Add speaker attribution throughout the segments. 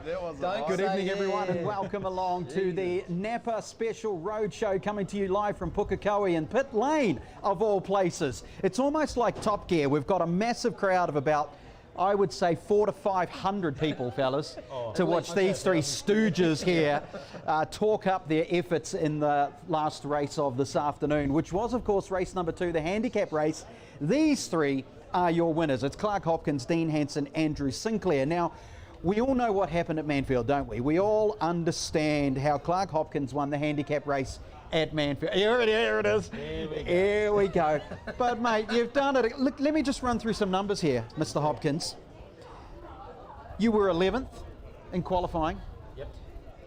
Speaker 1: that wasn't
Speaker 2: Don't
Speaker 1: right.
Speaker 3: Good
Speaker 2: say
Speaker 3: evening, everyone, and
Speaker 2: yeah.
Speaker 3: welcome along to the NAPA Special Roadshow, coming to you live from Pukekohe in Pit Lane, of all places. It's almost like Top Gear. We've got a massive crowd of about, I would say, 400 to 500 people, fellas, to watch these three stooges here talk up their efforts in the last race of this afternoon, which was, of course, race number 2, the handicap race. These three are your winners. It's Clark Hopkins, Dean Hanson, Andrew Sinclair. Now, we all know what happened at Manfield, don't we? We all understand how Clark Hopkins won the handicap race at Manfield. Here it is. Here we go. But mate, you've done it. Look, let me just run through some numbers here, Mr. Hopkins. You were 11th in qualifying.
Speaker 4: Yep.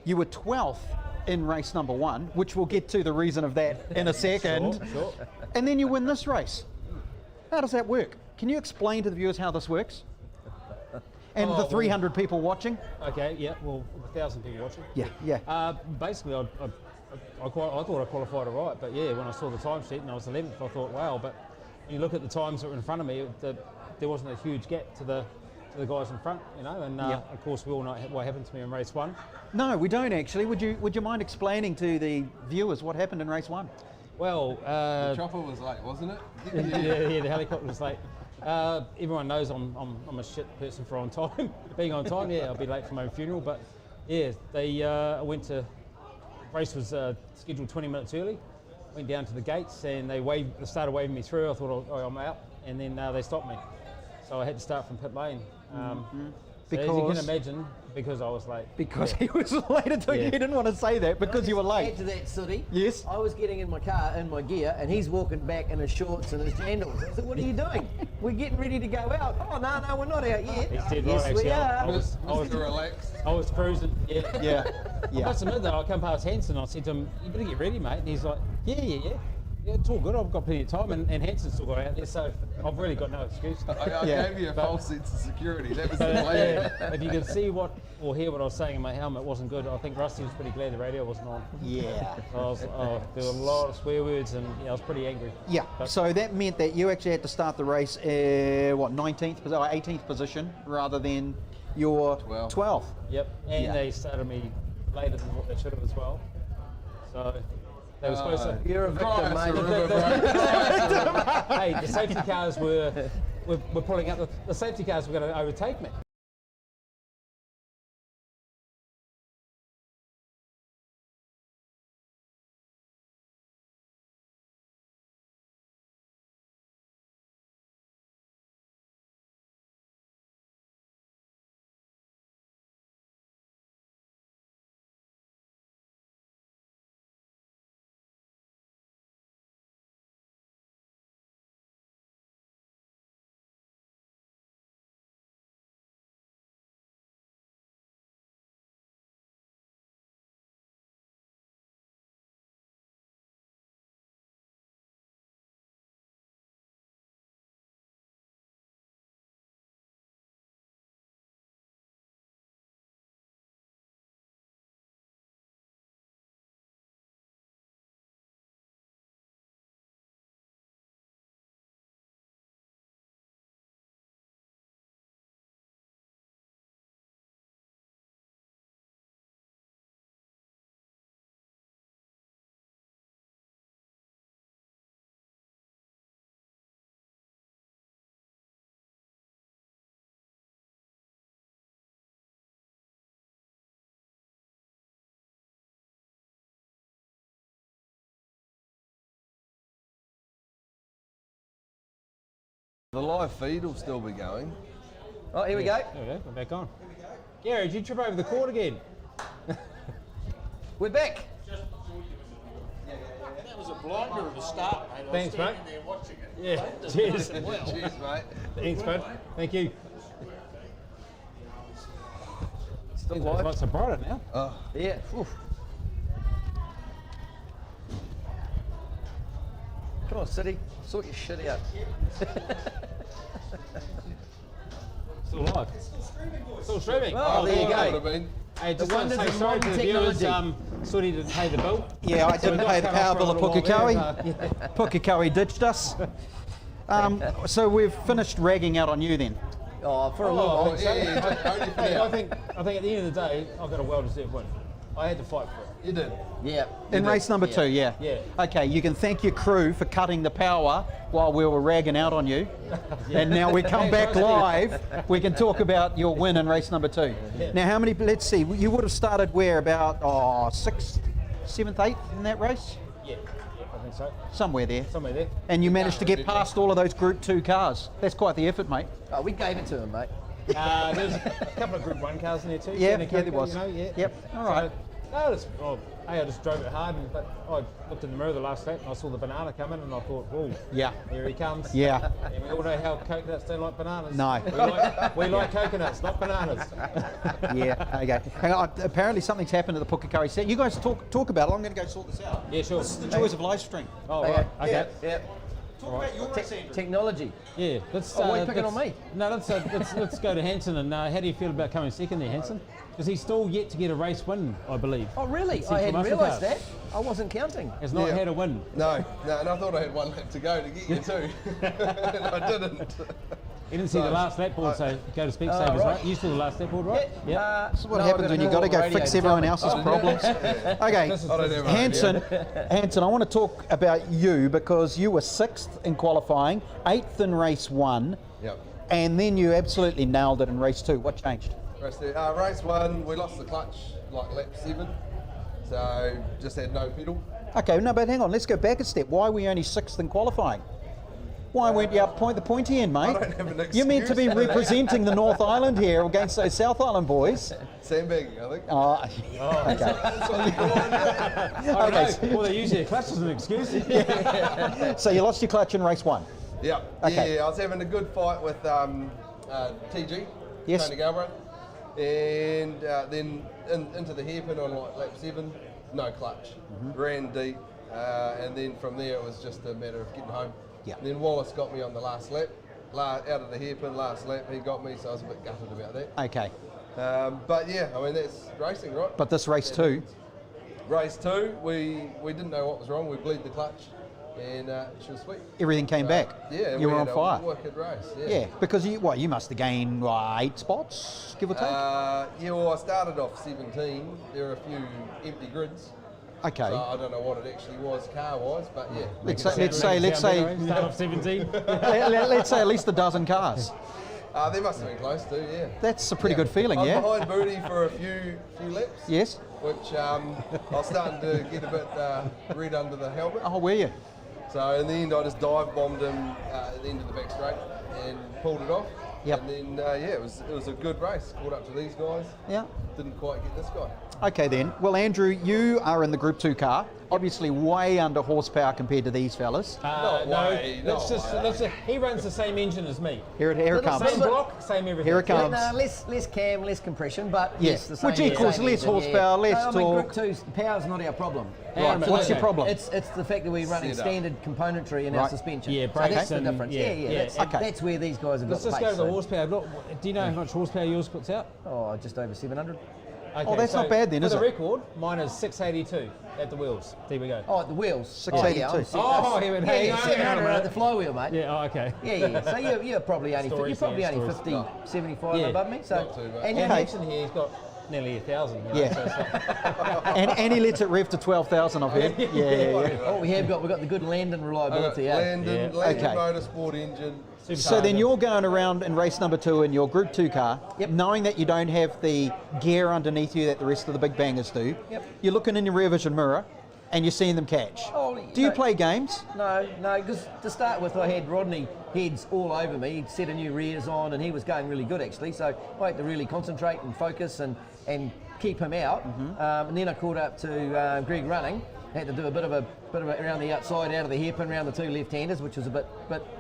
Speaker 3: You were 12th in race number 1, which we'll get to the reason of that in a second.
Speaker 4: Sure.
Speaker 3: And then you win this race. How does that work? Can you explain to the viewers how this works? And the 300 people watching?
Speaker 4: Okay, yeah, well, 1,000 people watching.
Speaker 3: Yeah.
Speaker 4: Basically, I thought I qualified all right, but yeah, when I saw the timesheet and I was 11th, I thought, wow, but when you look at the times that were in front of me, there wasn't a huge gap to the guys in front, you know, and of course we all know what happened to me in race 1.
Speaker 3: No, we don't actually. Would you mind explaining to the viewers what happened in race 1?
Speaker 4: Well,
Speaker 1: The chopper was late, wasn't it?
Speaker 4: yeah, the helicopter was late. Everyone knows I'm a shit person for on time. Being on time, yeah, I'll be late for my own funeral. But yeah, I went to, race was scheduled 20 minutes early. Went down to the gates and they started waving me through. I thought, oh, I'm out, and then they stopped me. So I had to start from pit lane. So as you can imagine, because I was late.
Speaker 3: Because he was late. He didn't want to say that because you were late.
Speaker 2: Add to that, Sooty.
Speaker 3: Yes.
Speaker 2: I was getting in my car, in my gear, and he's walking back in his shorts and his jandals. I said, what are you doing? We're getting ready to go out. Oh, no, we're not out yet.
Speaker 4: He's dead
Speaker 2: Yes,
Speaker 4: right,
Speaker 2: we
Speaker 4: actually.
Speaker 2: are.
Speaker 4: I was
Speaker 1: relaxed.
Speaker 4: I was cruising. Yeah.
Speaker 3: Yeah.
Speaker 4: I must admit though, I come past Hanson, I said to him, you better get ready, mate. And he's like, yeah, it's all good, I've got plenty of time, and Hanson's still got out there, so I've really got no excuse.
Speaker 1: I gave you a false sense of security, that was the plan.
Speaker 4: If you could see or hear what I was saying in my helmet, it wasn't good. I think Rusty was pretty glad the radio wasn't on.
Speaker 3: Yeah.
Speaker 4: There were a lot of swear words, and I was pretty angry.
Speaker 3: Yeah.
Speaker 4: But
Speaker 3: So that meant that you actually had to start the race, 18th position, rather than your 12th.
Speaker 4: Yep, and they started me later than what they should have as well. So they were supposed to.
Speaker 2: You're a victim, mate.
Speaker 4: Hey, the safety cars were pulling up. The safety cars were going to overtake me.
Speaker 1: The live feed will still be going.
Speaker 2: Oh, here we go.
Speaker 4: There we go, we're back on. Gary, did you trip over the cord again?
Speaker 2: We're back.
Speaker 5: That was a blinder at the start, mate.
Speaker 4: Thanks,
Speaker 5: I
Speaker 4: mate.
Speaker 5: was standing there watching it.
Speaker 4: Yeah, cheers.
Speaker 1: Cheers, mate.
Speaker 4: Thanks, bud. Thank you.
Speaker 2: Still
Speaker 4: It's
Speaker 2: live.
Speaker 4: lots of brighter now.
Speaker 1: Oh,
Speaker 2: Yeah. Oof. Come on, City. Sort your shit out.
Speaker 4: Still live. Still streaming.
Speaker 2: Oh, there you
Speaker 1: that would
Speaker 2: go.
Speaker 1: have been.
Speaker 4: Hey, just want to
Speaker 2: wonders
Speaker 4: say
Speaker 2: of
Speaker 4: sorry to
Speaker 2: modern
Speaker 4: the viewers.
Speaker 2: technology.
Speaker 4: Sooty didn't pay the bill.
Speaker 3: Yeah, I didn't
Speaker 4: we got
Speaker 3: pay the
Speaker 4: cut off
Speaker 3: power
Speaker 4: for a
Speaker 3: bill of
Speaker 4: little while
Speaker 3: Pukekohe.
Speaker 4: there.
Speaker 3: Pukekohe ditched us. So we've finished ragging out on you then.
Speaker 2: Oh, for a
Speaker 4: Oh,
Speaker 2: little
Speaker 4: I
Speaker 2: while.
Speaker 4: think so.
Speaker 1: only for
Speaker 4: Hey,
Speaker 1: now.
Speaker 4: I think at the end of the day, I got a well-deserved win. I had to fight for it.
Speaker 1: You did.
Speaker 2: Yeah.
Speaker 3: In race number 2, yeah.
Speaker 4: Yeah.
Speaker 3: Okay, you can thank your crew for cutting the power while we were ragging out on you. And now we come back live, we can talk about your win in race number 2. Now how many, let's see, you would have started where, about 6th, 7th, 8th in that race?
Speaker 4: Yeah, I think so.
Speaker 3: Somewhere there.
Speaker 4: Somewhere there.
Speaker 3: And you managed to get past all of those Group 2 cars. That's quite the effort, mate.
Speaker 2: Oh, we gave it to him, mate.
Speaker 4: There's a couple of Group 1 cars in there too.
Speaker 3: Yeah,
Speaker 4: Sandy
Speaker 3: yeah, there
Speaker 4: Coco,
Speaker 3: was.
Speaker 4: You know, yeah.
Speaker 3: Yep, all right.
Speaker 4: I just drove it hard, but I looked in the mirror the last lap and I saw the banana coming and I thought, whoa,
Speaker 3: Yeah.
Speaker 4: here he comes.
Speaker 3: Yeah.
Speaker 4: And we all know how coconuts don't like bananas.
Speaker 3: No.
Speaker 4: We like coconuts, not bananas.
Speaker 3: Yeah, okay. Hang on, apparently something's happened at the Pukekohe set. You guys talk about it. I'm going to go sort this out.
Speaker 4: Yeah, sure.
Speaker 3: This is the joys of live stream.
Speaker 4: Oh, right. Okay.
Speaker 2: Yeah.
Speaker 3: Talk about your race, Andrew.
Speaker 2: Technology.
Speaker 4: Yeah, let's.
Speaker 2: Oh, why are you picking on
Speaker 4: let's-
Speaker 2: me?
Speaker 4: No, let's go to Hanson. And how do you feel about coming second there, Hanson? Because he's still yet to get a race win, I believe.
Speaker 2: Oh, really?
Speaker 4: Central
Speaker 2: I hadn't
Speaker 4: Muscle
Speaker 2: realised
Speaker 4: Cars.
Speaker 2: that. I wasn't counting.
Speaker 4: Has not
Speaker 1: Yeah.
Speaker 4: had a win.
Speaker 1: No, and I thought I had one lap to go to get you too. And I didn't.
Speaker 4: He didn't see the last lap board, so go to Specsavers,
Speaker 2: right.
Speaker 4: right? You saw the last lap board, right? Yeah.
Speaker 3: This is what happens when you've got to go fix everyone else's problems. Okay,
Speaker 1: I don't have a
Speaker 3: Hanson, I want to talk about you because you were 6th in qualifying, 8th in race 1,
Speaker 1: Yep.
Speaker 3: and then you absolutely nailed it in race 2. What changed?
Speaker 1: Race 1, we lost the clutch like lap 7, so just had no pedal.
Speaker 3: Okay, no, but hang on, let's go back a step. Why were you only 6th in qualifying? Why weren't you up the pointy end, mate?
Speaker 1: I don't have an
Speaker 3: You're meant to be
Speaker 1: excuse for that.
Speaker 3: representing the North Island here against those South Island boys.
Speaker 1: Sandbagging, I think.
Speaker 3: Oh, okay.
Speaker 1: That's what you call it, yeah.
Speaker 4: I don't
Speaker 3: Okay.
Speaker 4: know. Well, they use their clutch as an excuse.
Speaker 3: So you lost your clutch in race 1.
Speaker 1: Yeah,
Speaker 3: Okay.
Speaker 1: yeah, I was having a good fight with TG,
Speaker 3: Yes.
Speaker 1: Tony Galbraith, and then into the hairpin on like lap 7, no clutch, ran deep, and then from there it was just a matter of getting home.
Speaker 3: Yeah.
Speaker 1: And then Wallace got me on the last lap, out of the hairpin last lap, he got me, so I was a bit gutted about that.
Speaker 3: Okay,
Speaker 1: But yeah, I mean that's racing, right?
Speaker 3: but this race 2,
Speaker 1: Race 2, we didn't know what was wrong, we bleed the clutch, and she was sweet.
Speaker 3: everything came back.
Speaker 1: Yeah,
Speaker 3: You
Speaker 1: we
Speaker 3: were on
Speaker 1: had
Speaker 3: fire.
Speaker 1: a wicked race.
Speaker 3: Yeah, because you must have gained 8 spots, give or take.
Speaker 1: Yeah, well, I started off 17. There were a few empty grids,
Speaker 3: Okay.
Speaker 1: so I don't know what it actually was car-wise, but yeah.
Speaker 3: Let's say
Speaker 4: Start off 17.
Speaker 3: let's say at least a dozen cars.
Speaker 1: They must have been close too, yeah.
Speaker 3: That's a pretty
Speaker 1: Yeah.
Speaker 3: good feeling,
Speaker 1: I was
Speaker 3: yeah.
Speaker 1: behind Booty for a few laps,
Speaker 3: Yes.
Speaker 1: which I was starting to get a bit red under the helmet.
Speaker 3: Oh, were you?
Speaker 1: So in the end, I just dive bombed him at the end of the back straight and pulled it off.
Speaker 3: Yep.
Speaker 1: And then yeah, it was a good race. Caught up to these guys.
Speaker 3: Yeah.
Speaker 1: Didn't quite get this guy.
Speaker 3: Okay then. Well, Andrew, you are in the Group 2 car. Obviously, way under horsepower compared to these fellas.
Speaker 1: No way, no way.
Speaker 4: He runs the same engine as me.
Speaker 3: Here it comes.
Speaker 4: Same block, same everything.
Speaker 3: Here it comes.
Speaker 2: No, less cam, less compression, but
Speaker 3: Yeah,
Speaker 2: yes, the same.
Speaker 3: which equals
Speaker 2: same
Speaker 3: less
Speaker 2: engine,
Speaker 3: horsepower, less
Speaker 2: no, I mean,
Speaker 3: torque.
Speaker 2: Group 2's power's not our problem.
Speaker 3: Right. What's your problem?
Speaker 2: It's the fact that we're running
Speaker 1: Setup.
Speaker 2: standard componentry in our
Speaker 3: Right.
Speaker 2: suspension.
Speaker 4: Yeah,
Speaker 2: so that's
Speaker 4: brakes
Speaker 2: the
Speaker 4: and-
Speaker 2: difference.
Speaker 4: yeah,
Speaker 2: Yeah,
Speaker 4: yeah.
Speaker 2: That's,
Speaker 3: Okay.
Speaker 2: that's where these guys have
Speaker 4: Let's
Speaker 2: got
Speaker 4: just
Speaker 2: pace.
Speaker 4: go to the
Speaker 2: so-
Speaker 4: horsepower. Look, do you know how much horsepower yours puts out?
Speaker 2: Oh, just over 700.
Speaker 4: Okay,
Speaker 3: Oh, that's not bad then,
Speaker 4: for
Speaker 3: is
Speaker 4: the
Speaker 3: it?
Speaker 4: record, mine is 682 at the wheels. There we go.
Speaker 2: Oh, the wheels.
Speaker 3: 682.
Speaker 4: Oh, he went, hey,
Speaker 2: yeah,
Speaker 4: hang on a
Speaker 2: 700
Speaker 4: minute.
Speaker 2: at the flywheel, mate.
Speaker 4: Yeah, oh, okay.
Speaker 2: Yeah. So you're probably only
Speaker 4: Stories,
Speaker 2: you're probably
Speaker 4: yeah,
Speaker 2: only
Speaker 4: stories.
Speaker 2: 50, 75
Speaker 4: Yeah.
Speaker 2: above me. So
Speaker 1: Not too bad.
Speaker 2: and
Speaker 4: And
Speaker 3: Okay.
Speaker 4: Nixon here, he's got nearly 1,000. You know,
Speaker 3: Yeah.
Speaker 4: so it's like,
Speaker 3: And he lets it rev to 12,000, I've heard. Yeah.
Speaker 2: oh, we've got the good Landon reliability. eh?
Speaker 1: Landon
Speaker 4: Yeah.
Speaker 3: Okay.
Speaker 1: Motorsport engine.
Speaker 3: So then you're going around in race number 2 in your Group 2 car,
Speaker 2: Yep.
Speaker 3: knowing that you don't have the gear underneath you that the rest of the big bangers do.
Speaker 2: Yep.
Speaker 3: You're looking in your rear vision mirror and you're seeing them catch.
Speaker 2: Oh,
Speaker 3: Do you
Speaker 2: no.
Speaker 3: play games?
Speaker 2: No, because to start with, I had Rodney heads all over me. He'd set a new rears on, and he was going really good actually. So I had to really concentrate and focus and keep him out. And then I caught up to Greg running. Had to do a bit of a around the outside, out of the hairpin, around the two left-handers, which was a bit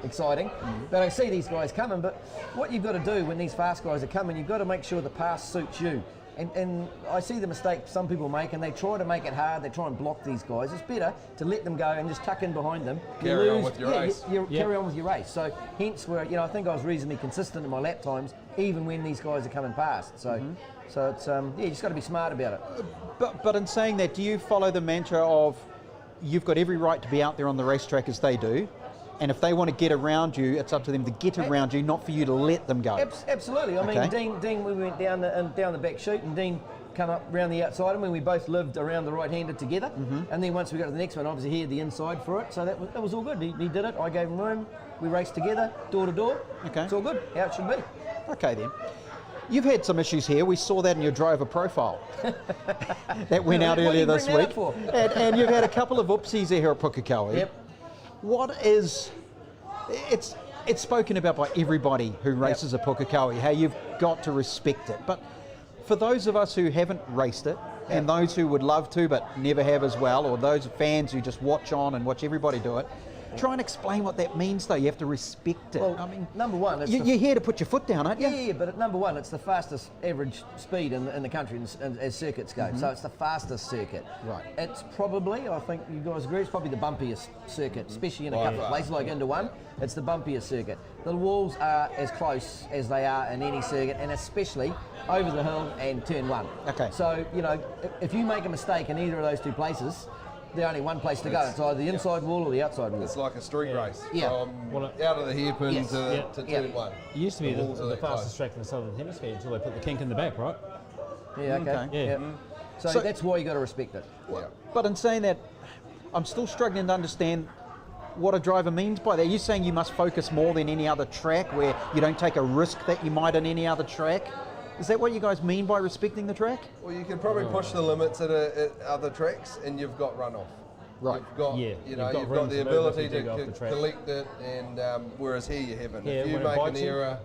Speaker 2: exciting. But I see these guys coming. But what you've got to do when these fast guys are coming, you've got to make sure the pass suits you. And I see the mistake some people make, and they try to make it hard. They try and block these guys. It's better to let them go and just tuck in behind them. You
Speaker 1: Carry on with your race.
Speaker 2: Carry on with your race. So hence where I think I was reasonably consistent in my lap times, even when these guys are coming past. So so it's you just got to be smart about it.
Speaker 3: But in saying that, do you follow the mantra of you've got every right to be out there on the racetrack as they do, And if they want to get around you, it's up to them to get around you, not for you to let them go.
Speaker 2: Absolutely. I mean,
Speaker 3: Okay.
Speaker 2: Dean, we went down the back chute, and Dean come up round the outside, and we both lived around the right-handed together. And then once we got to the next one, obviously he had the inside for it, so that was all good. He did it. I gave him room. We raced together, door to door.
Speaker 3: Okay.
Speaker 2: It's all good. How it should be.
Speaker 3: Okay then. You've had some issues here. We saw that in your driver profile. That went out
Speaker 2: What do
Speaker 3: earlier
Speaker 2: you
Speaker 3: this
Speaker 2: bring that
Speaker 3: week.
Speaker 2: up for?
Speaker 3: And you've had a couple of oopsies here at Pukekohe.
Speaker 2: Yep.
Speaker 3: What is... It's spoken about by everybody who races at Pukekohe, how you've got to respect it. But for those of us who haven't raced it, and those who would love to but never have as well, or those fans who just watch on and watch everybody do it, try and explain what that means though. You have to respect it.
Speaker 2: Well,
Speaker 3: I mean,
Speaker 2: number one, it's
Speaker 3: you're here to put your foot down, aren't you?
Speaker 2: Yeah, but at number one, it's the fastest average speed in the country as circuits go. So it's the fastest circuit.
Speaker 3: Right.
Speaker 2: It's probably, I think you guys agree, it's probably the bumpiest circuit, especially in a couple of places like into one. It's the bumpiest circuit. The walls are as close as they are in any circuit, and especially over the hill and turn one.
Speaker 3: Okay.
Speaker 2: So, you know, if you make a mistake in either of those two places, there's only one place to go. It's either the inside wall or the outside wall.
Speaker 1: It's like a street race
Speaker 2: Yeah.
Speaker 1: from out of the hairpin
Speaker 2: Yes.
Speaker 1: to turn one.
Speaker 4: It used to be
Speaker 1: walls are
Speaker 4: the
Speaker 1: that close.
Speaker 4: fastest track in the Southern Hemisphere until they put the kink in the back, right?
Speaker 2: Yeah, okay.
Speaker 3: Okay.
Speaker 4: Yeah.
Speaker 2: So that's why you got to respect it.
Speaker 1: Yeah.
Speaker 3: But in saying that, I'm still struggling to understand what a driver means by that. Are you saying you must focus more than any other track, where you don't take a risk that you might on any other track? Is that what you guys mean by respecting the track?
Speaker 1: Well, you can probably push the limits at other tracks, and you've got runoff.
Speaker 3: Right.
Speaker 1: You've got,
Speaker 4: Yeah,
Speaker 1: you've got
Speaker 4: room
Speaker 1: the
Speaker 4: to move
Speaker 1: ability
Speaker 4: if you
Speaker 1: to
Speaker 4: do go off the track.
Speaker 1: collect it, and whereas here you haven't.
Speaker 4: Yeah,
Speaker 1: If you
Speaker 4: when it
Speaker 1: make an
Speaker 4: bites you.
Speaker 1: error,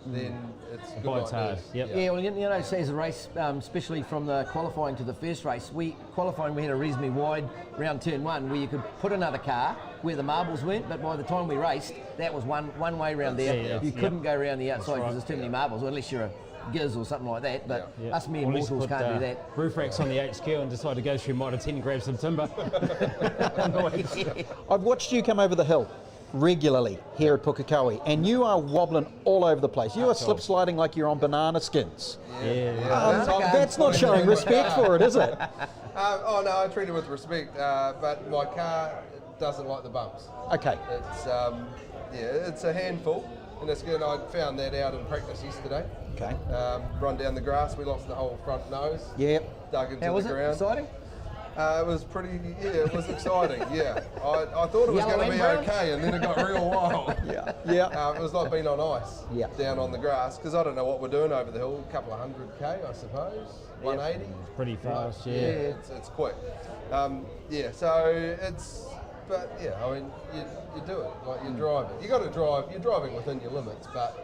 Speaker 1: then it's good
Speaker 4: bites
Speaker 1: like
Speaker 4: hard,
Speaker 1: this.
Speaker 4: yep.
Speaker 2: Yeah, well, you know, say as a race, especially from the qualifying to the first race, we had a reasonably wide round turn one where you could put another car where the marbles went, but by the time we raced, that was one way round there.
Speaker 4: Yeah,
Speaker 2: you couldn't go around the outside because
Speaker 4: right.
Speaker 2: there's too many marbles, unless you're a Giz or something like that. But
Speaker 4: Yeah.
Speaker 2: us mere
Speaker 4: Or at least
Speaker 2: mortals
Speaker 4: put,
Speaker 2: can't do that.
Speaker 4: Roof racks on the HQ and decide to go through Mitre 10 and grab some timber.
Speaker 3: I've watched you come over the hill regularly here at Pukekohe, and you are wobbling all over the place. You are slip sliding like you're on banana skins. That's not showing respect for it, is it?
Speaker 1: Oh no, I treat it with respect, but my car doesn't like the bumps.
Speaker 3: Okay.
Speaker 1: It's a handful, and it's good. I found that out in practice yesterday.
Speaker 3: Okay.
Speaker 1: Run down the grass, we lost the whole front nose.
Speaker 3: Yep.
Speaker 1: Dug into
Speaker 2: How was
Speaker 1: the
Speaker 2: it?
Speaker 1: ground.
Speaker 2: Exciting?
Speaker 1: It was pretty, it was exciting, yeah. I thought it was
Speaker 2: Yellow
Speaker 1: going to be
Speaker 2: and brown?
Speaker 1: okay, and then it got real wild.
Speaker 3: Yeah.
Speaker 1: It was like being on ice
Speaker 3: Yeah.
Speaker 1: down on the grass, because I don't know what we're doing over the hill, a couple of 100k, I suppose, 180.
Speaker 4: Pretty fast, yeah.
Speaker 1: It's quick. So it's, but yeah, I mean, you do it, like you drive it. You got to drive, you're driving within your limits, but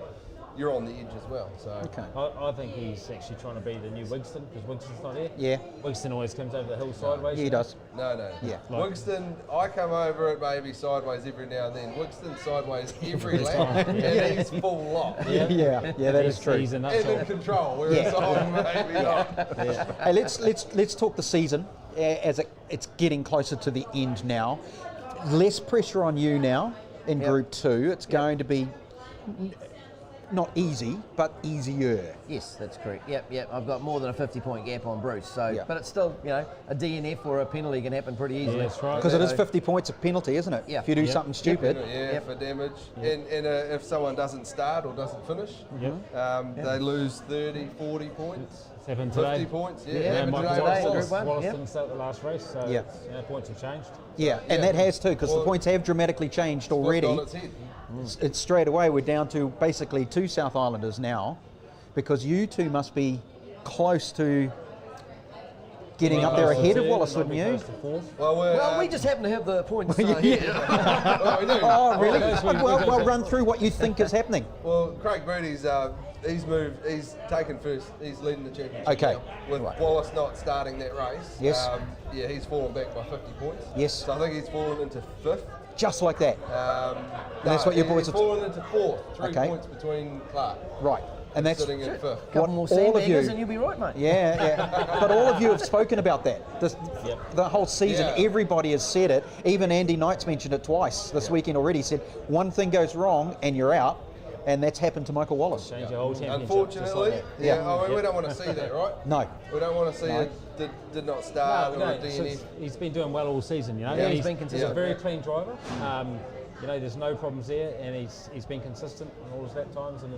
Speaker 1: you're on the edge as well, so.
Speaker 3: Okay.
Speaker 4: I think he's actually trying to be the new Wigston, because Wigston's not here.
Speaker 3: Yeah.
Speaker 4: Wigston always comes over the hill sideways.
Speaker 3: He does.
Speaker 1: No.
Speaker 3: Yeah.
Speaker 1: Wigston, I come over it maybe sideways every now and then. Wigston sideways every lap, and he's full lock.
Speaker 3: Yeah, that is true.
Speaker 4: He's a
Speaker 1: And
Speaker 4: nutshell.
Speaker 1: in control, whereas I'm maybe not.
Speaker 3: Hey, let's talk the season as it's getting closer to the end now. Less pressure on you now in Group 2. It's going to be not easy, but easier.
Speaker 2: Yes, that's correct. Yep. I've got more than a 50-point gap on Bruce. So,
Speaker 3: Yeah.
Speaker 2: but it's still, you know, a DNF or a penalty can happen pretty easily.
Speaker 4: Yeah, that's right.
Speaker 3: Because it is 50 points of penalty, isn't it?
Speaker 2: Yeah.
Speaker 3: If you do
Speaker 2: Yep.
Speaker 3: something stupid.
Speaker 1: Yeah, for damage. And if someone doesn't start or doesn't finish, they lose 30, 40 points.
Speaker 4: It's happened
Speaker 1: 50
Speaker 4: today.
Speaker 1: points. Yeah,
Speaker 2: Yeah,
Speaker 1: happened
Speaker 2: Michael
Speaker 1: today.
Speaker 2: Wallace
Speaker 1: also.
Speaker 2: Group 1,
Speaker 4: Wallace
Speaker 2: yeah.
Speaker 4: didn't start the last race, so
Speaker 3: Yeah.
Speaker 4: points have changed.
Speaker 3: Yeah, and that has too, because the
Speaker 1: Well,
Speaker 3: points have dramatically changed
Speaker 1: Flipped
Speaker 3: already.
Speaker 1: on its head.
Speaker 3: It's straight away, we're down to basically 2 South Islanders now, because you two must be close to getting up there ahead of Wallace, wouldn't you?
Speaker 1: Well,
Speaker 2: We just happen to have the points.
Speaker 1: well, we do.
Speaker 3: Oh, really?
Speaker 4: Okay.
Speaker 3: Well, run through what you think is happening.
Speaker 1: Well, Craig Booty's he's taken first. He's leading the championship.
Speaker 3: Okay.
Speaker 1: now. With Wallace not starting that race.
Speaker 3: Yes.
Speaker 1: He's fallen back by 50 points.
Speaker 3: Yes.
Speaker 1: So I think he's fallen into 5th.
Speaker 3: Just like that. that's
Speaker 1: No,
Speaker 3: what your boys
Speaker 1: he's
Speaker 3: are-
Speaker 1: fallen into 4th. 3
Speaker 3: Okay.
Speaker 1: points between Clark.
Speaker 3: Right. And that's
Speaker 1: Sitting in 5th.
Speaker 2: Couple more
Speaker 3: all of you.
Speaker 2: sandbaggers and you'll be right, mate.
Speaker 3: Yeah. But all of you have spoken about that. The whole season,
Speaker 1: Yeah.
Speaker 3: everybody has said it. Even Andy Knight's mentioned it twice this weekend already. He said one thing goes wrong and you're out, and that's happened to Michael Wallace.
Speaker 4: Change your whole championship.
Speaker 1: Unfortunately,
Speaker 4: just like that.
Speaker 1: yeah. I mean, we don't want to see that, right?
Speaker 3: No.
Speaker 1: We don't want to see
Speaker 3: No.
Speaker 1: it did not start or a
Speaker 4: No,
Speaker 1: DNF.
Speaker 4: he's been doing well all season, you know.
Speaker 2: Yeah, he's
Speaker 4: he's
Speaker 2: been consistent.
Speaker 4: a very clean driver. you know, there's no problems there, and he's been consistent in all his lap times in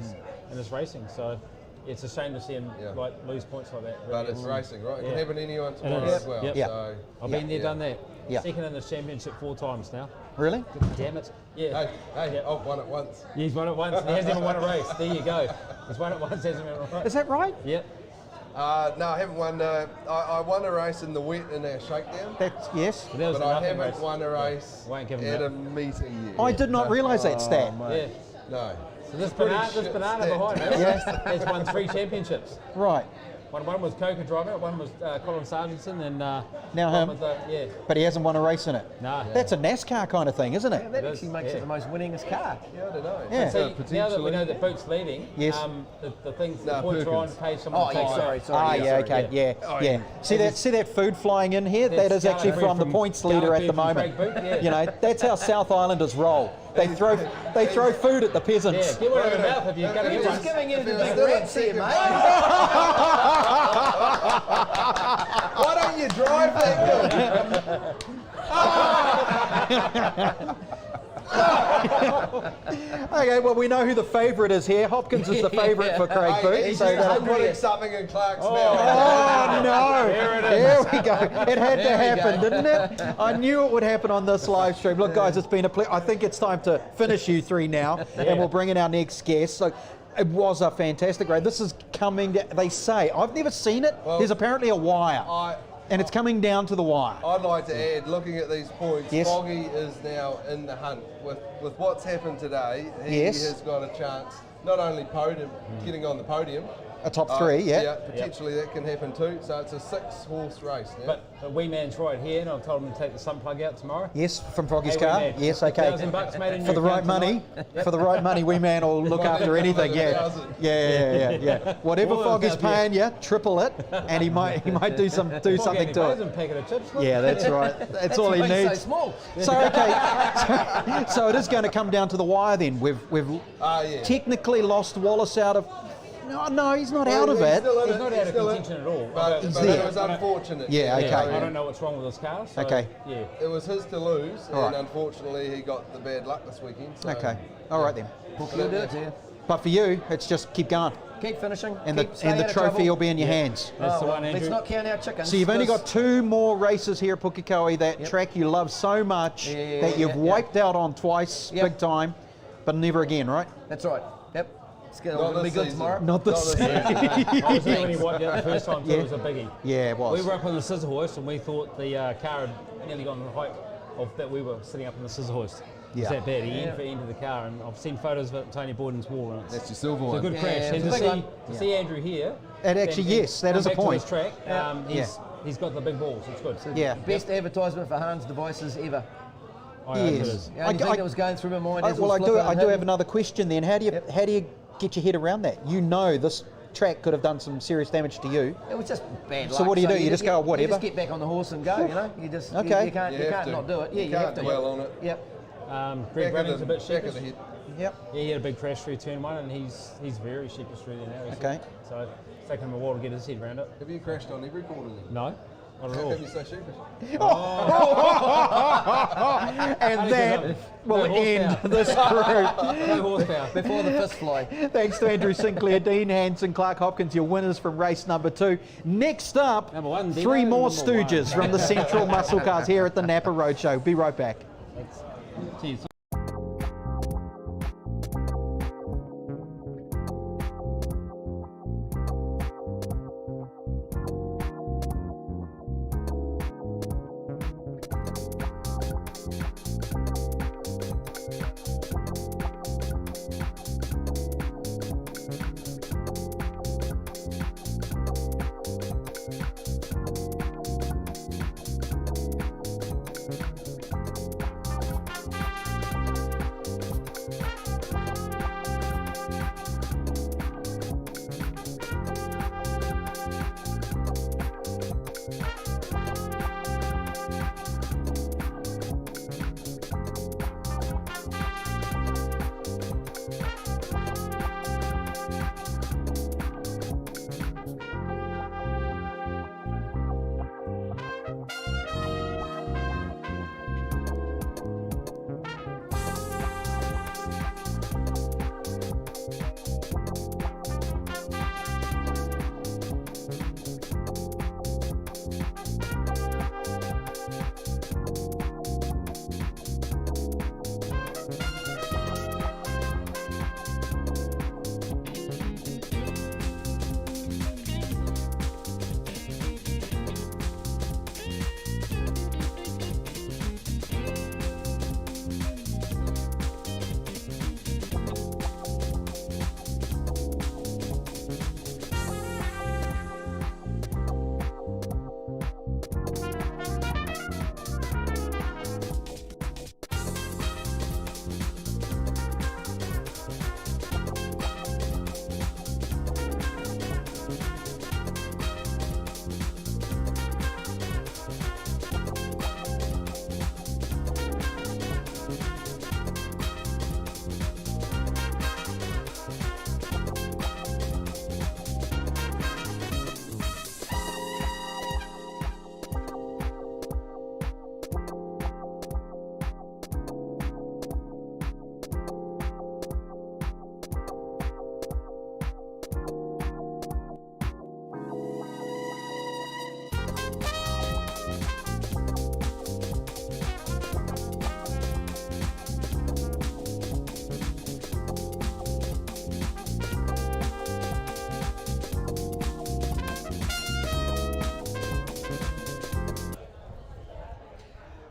Speaker 4: his racing. So it's a shame to see him like lose points like that.
Speaker 1: But it's racing, right? It can
Speaker 4: Yeah.
Speaker 1: happen to anyone tomorrow
Speaker 4: is.
Speaker 1: as well.
Speaker 4: Yep.
Speaker 3: Yeah.
Speaker 1: So,
Speaker 4: I've been there,
Speaker 1: Yeah.
Speaker 4: done that.
Speaker 3: Yeah.
Speaker 4: Second in the championship 4 times now.
Speaker 3: Really?
Speaker 4: Damn it. Yeah.
Speaker 1: hey,
Speaker 4: Yeah.
Speaker 1: I've won it once.
Speaker 4: Yeah, he's won it once, and he hasn't even won a race. There you go. He's won it once, hasn't won a race.
Speaker 3: Is that right?
Speaker 4: Yep.
Speaker 1: No, I haven't won. I won a race in the wet in our shakedown,
Speaker 3: That's yes.
Speaker 4: But that was
Speaker 1: but
Speaker 4: a
Speaker 1: I
Speaker 4: nothing
Speaker 1: haven't
Speaker 4: race.
Speaker 1: won a race
Speaker 4: Won't give him
Speaker 1: at
Speaker 4: that.
Speaker 1: a meeting yet.
Speaker 3: I did not realise that stat.
Speaker 4: Yeah.
Speaker 1: No.
Speaker 4: So this
Speaker 1: Pretty
Speaker 4: banana
Speaker 1: shit
Speaker 4: behind
Speaker 1: stat.
Speaker 4: us has won 3 championships.
Speaker 3: Right.
Speaker 4: One was Coca driving it, one was Colin Sargentson, and
Speaker 3: Now
Speaker 4: one
Speaker 3: him.
Speaker 4: was, yeah.
Speaker 3: But he hasn't won a race in it.
Speaker 4: No.
Speaker 3: That's a NASCAR kind of thing, isn't it?
Speaker 2: That
Speaker 4: It
Speaker 2: actually
Speaker 4: is,
Speaker 2: makes
Speaker 4: yeah.
Speaker 2: it the most winningest car.
Speaker 1: Yeah, I don't know.
Speaker 3: Yeah.
Speaker 4: So now that we
Speaker 1: potentially.
Speaker 4: know that Boot's leaving,
Speaker 3: Yes.
Speaker 4: the things,
Speaker 1: No,
Speaker 4: the points are on,
Speaker 1: Perkins.
Speaker 4: pay someone
Speaker 2: Oh,
Speaker 4: to
Speaker 2: yeah,
Speaker 4: take
Speaker 2: sorry,
Speaker 4: it.
Speaker 2: sorry.
Speaker 3: Ah, yeah, okay, yeah,
Speaker 1: Oh,
Speaker 3: yeah.
Speaker 1: yeah.
Speaker 3: See that food flying in here? That is
Speaker 4: That's
Speaker 3: actually
Speaker 4: Scarlet
Speaker 3: from the
Speaker 4: from-
Speaker 3: points leader at the
Speaker 4: Scarlet
Speaker 3: moment.
Speaker 4: from Craig Boot,
Speaker 3: You know, that's how South Islanders roll. They throw food at the
Speaker 4: Yeah,
Speaker 3: peasants.
Speaker 4: get one in the mouth if you're going to get
Speaker 2: Just
Speaker 4: one.
Speaker 2: giving you the
Speaker 1: If it
Speaker 2: big
Speaker 1: was
Speaker 2: rats
Speaker 1: still
Speaker 2: here,
Speaker 1: in
Speaker 2: mate.
Speaker 1: Why don't you drive that good?
Speaker 3: Okay, well, we know who the favourite is here. Hopkins is the favourite for Craig
Speaker 1: Hey,
Speaker 3: Boot.
Speaker 1: he's
Speaker 3: So
Speaker 1: just
Speaker 3: that,
Speaker 1: putting something in Clark's mouth.
Speaker 3: oh, no. Here we go. It had to
Speaker 2: There we
Speaker 3: happen,
Speaker 2: go.
Speaker 3: didn't it? I knew it would happen on this live stream. Look, guys, it's been a pleasure. I think it's time to finish you three now, and we'll bring in our next guest. So it was a fantastic race. This is coming, they say, I've never seen it.
Speaker 1: Well,
Speaker 3: There's apparently a wire, and it's coming down to the wire.
Speaker 1: I'd like to add, looking at these points,
Speaker 3: Yes.
Speaker 1: Foggy is now in the hunt. With what's happened today, he
Speaker 3: Yes.
Speaker 1: has got a chance, not only getting on the podium.
Speaker 3: A top three, yeah.
Speaker 1: Potentially that can happen too. So it's a 6-horse race now.
Speaker 4: But Wee Man's right here, and I've told him to take the sun plug out tomorrow.
Speaker 3: Yes, from Froggy's
Speaker 4: Hey,
Speaker 3: car.
Speaker 4: Wee Man,
Speaker 3: Yes, okay.
Speaker 4: $1,000 made in
Speaker 3: For the
Speaker 4: your
Speaker 3: right
Speaker 4: account
Speaker 3: money,
Speaker 4: tonight.
Speaker 3: for the right money, Wee Man will look after anything. Yeah,
Speaker 1: 1,000.
Speaker 3: yeah. Whatever
Speaker 4: More than
Speaker 3: Foggy's
Speaker 4: 1,000,
Speaker 3: paying you, triple it, and he might do something to it.
Speaker 4: A packet of chips. look.
Speaker 3: Yeah, that's right. That's all he
Speaker 2: why he's
Speaker 3: needs.
Speaker 2: so small.
Speaker 3: So okay, so it is going to come down to the wire then. We've
Speaker 1: Yeah.
Speaker 3: technically lost Wallace out of. No, he's not out of
Speaker 1: He's
Speaker 3: it.
Speaker 1: still in
Speaker 4: He's
Speaker 1: it,
Speaker 4: not out of
Speaker 1: still in it.
Speaker 4: contention at all.
Speaker 1: But,
Speaker 3: He's
Speaker 1: but
Speaker 3: there.
Speaker 1: it was unfortunate.
Speaker 3: Yeah, okay.
Speaker 4: I don't know what's wrong with his car. So,
Speaker 3: Okay.
Speaker 4: Yeah.
Speaker 1: It was his to lose,
Speaker 3: All
Speaker 1: and
Speaker 3: right.
Speaker 1: unfortunately he got the bad luck this weekend. So.
Speaker 3: Okay, all right then.
Speaker 2: He'll do it to you.
Speaker 3: But for you, it's just keep going,
Speaker 2: Keep finishing.
Speaker 3: and
Speaker 2: keep
Speaker 3: the
Speaker 2: staying out of
Speaker 3: trophy
Speaker 2: trouble.
Speaker 3: will be in your hands.
Speaker 4: That's the
Speaker 2: well,
Speaker 4: one,
Speaker 2: let's
Speaker 4: Andrew.
Speaker 2: not count our chickens.
Speaker 3: So you've only got
Speaker 2: This-
Speaker 3: 2 more races here at Pukekohe, that track you love so much
Speaker 2: Yeah,
Speaker 3: that you've
Speaker 2: yeah.
Speaker 3: wiped out on twice,
Speaker 2: Yep.
Speaker 3: big time, but never again, right?
Speaker 2: That's right. Yep. It's
Speaker 1: Not
Speaker 2: going to be
Speaker 1: this
Speaker 2: good
Speaker 1: season.
Speaker 2: tomorrow.
Speaker 3: Not this.
Speaker 1: Not this season.
Speaker 4: I was there when he wiped out the first time, so
Speaker 3: Yeah.
Speaker 4: it was a biggie.
Speaker 3: Yeah, it was.
Speaker 4: We were up on the scissor hoist, and we thought the car had nearly gone to the height of that we were sitting up on the scissor hoist.
Speaker 3: Yeah.
Speaker 4: It's that bad. He entered the car, and I've seen photos of it at Tony Borden's wall, and it's,
Speaker 1: That's your silver
Speaker 4: it's a
Speaker 1: one.
Speaker 4: good
Speaker 2: Yeah,
Speaker 4: crash.
Speaker 2: it
Speaker 4: And
Speaker 2: was
Speaker 4: to
Speaker 2: a big
Speaker 4: see, to see Andrew here,
Speaker 3: And actually,
Speaker 4: then
Speaker 3: yes, that
Speaker 4: come
Speaker 3: is a
Speaker 4: back to
Speaker 3: point.
Speaker 4: his track,
Speaker 2: Yeah.
Speaker 4: he's got the big balls. It's good.
Speaker 3: Yeah.
Speaker 2: Best advertisement for Hans devices ever.
Speaker 4: I hope it
Speaker 3: Yes.
Speaker 4: is.
Speaker 2: The only thing that was going through my mind is
Speaker 3: Well, I
Speaker 2: was
Speaker 3: do.
Speaker 2: flipping
Speaker 3: I
Speaker 2: and
Speaker 3: do have
Speaker 2: hitting.
Speaker 3: another question then. How do you get your head around that? You know this track could have done some serious damage to you.
Speaker 2: It was just bad luck.
Speaker 3: So what do? You just go, whatever?
Speaker 2: You just get back on the horse and go, you know? You just,
Speaker 3: Okay.
Speaker 2: you can't,
Speaker 1: You
Speaker 2: you
Speaker 1: have
Speaker 2: can't
Speaker 1: to.
Speaker 2: not do it. Yeah,
Speaker 1: You
Speaker 2: you have
Speaker 1: can't
Speaker 2: to.
Speaker 1: dwell on it.
Speaker 2: Yep.
Speaker 4: Greg
Speaker 1: Back
Speaker 4: Running's a bit
Speaker 1: of
Speaker 4: sheepish.
Speaker 1: the head.
Speaker 3: Yep.
Speaker 4: Yeah, he had a big crash through turn 1, and he's very sheepish through there now.
Speaker 3: Okay.
Speaker 4: So it's taken him a while to get his head around it.
Speaker 1: Have you crashed on every corner then?
Speaker 4: No, not at
Speaker 1: How
Speaker 4: all.
Speaker 1: come you're so sheepish?
Speaker 3: And that will
Speaker 4: No
Speaker 3: end
Speaker 4: horsepower.
Speaker 3: this group.
Speaker 4: No horsepower.
Speaker 2: Before the fist fly.
Speaker 3: Thanks to Andrew Sinclair, Dean Hanson, Clark Hopkins, your winners from race number 2. Next up,
Speaker 4: Number 1, Dino,
Speaker 3: 3 more
Speaker 4: number 1.
Speaker 3: Stooges from the Central Muscle Cars here at the NAPA Roadshow. Be right back.
Speaker 4: Thanks. Cheers.